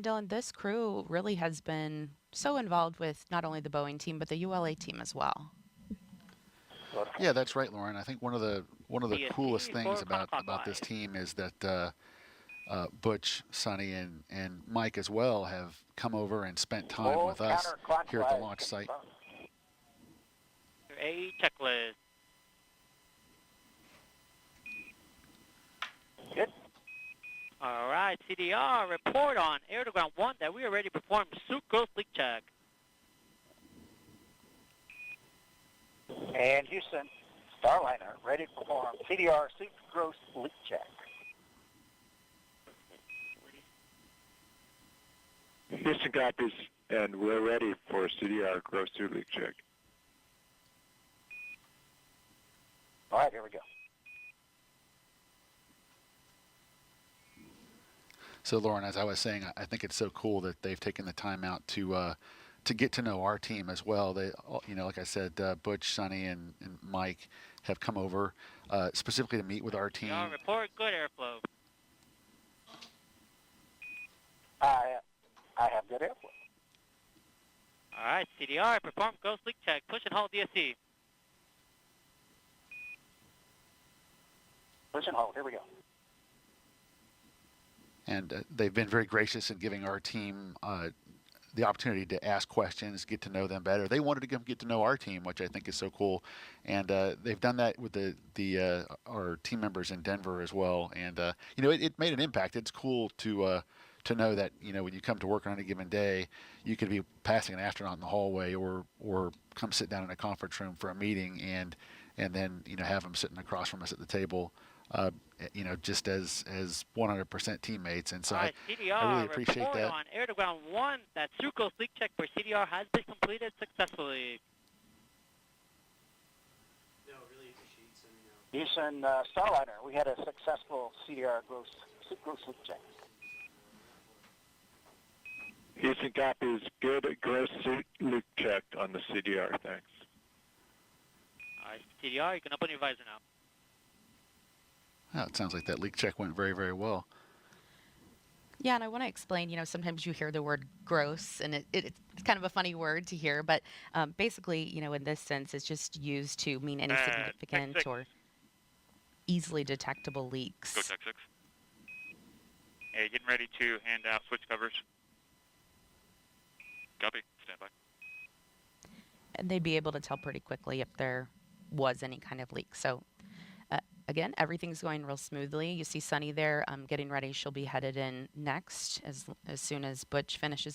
Dylan, this crew really has been so involved with not only the Boeing team, but the ULA team as well. Yeah, that's right, Lauren. I think one of the coolest DSC things for about this counterclockwise. team is that Butch, Sonny, and Mike as well have come over and spent time Full with us here at the counterclockwise launch site. confirmed. Your A checklist. Good. All right, CDR, report on air to ground 1 that we are ready to perform sucrose leak check. And Houston, Starliner, ready to perform CDR sucrose leak check. Houston copies, and we're ready for CDR gross suit leak check. All right, here we go. So, Lauren, as I was saying, I think it's so cool that they've taken the time out to get to know our team as well. They, like I said, Butch, Sonny, and Mike have come over specifically to meet with our team. CDR, report good airflow. I have good airflow. All right, CDR, perform ghost leak check. Push and hold DSC. Push and hold. Here we go. And they've been very gracious in giving our team the opportunity to ask questions, get to know them better. They wanted to come get to know our team, which I think is so cool. And they've done that with our team members in Denver as well. And it made an impact. It's cool to know that when you come to work on any given day, you could be passing an astronaut in the hallway or come sit down in a conference room for a meeting and then have them sitting across from us at the table. Just as 100% teammates. And so All right, CDR, I really appreciate report that. on air to ground 1 that sucrose leak check for CDR has been completed successfully. Houston, Starliner, we had a successful CDR sucrose leak check. Houston copies, good gross suit leak check on the CDR, thanks. All right, CDR, you can open your visor now. Oh, it sounds like that leak check went very, very well. Yeah, and I want to explain, sometimes you hear the word gross, and it's kind of a funny word to hear, but basically, in this sense, it's just used to mean any significant Tech 6. or easily detectable leaks. Go Tech 6. Hey, getting ready to hand out switch covers. Copy. Stand by. And they'd be able to tell pretty quickly if there was any kind of leak. So, again, everything's going real smoothly. You see Sunny there getting ready. She'll be headed in next as soon as Butch finishes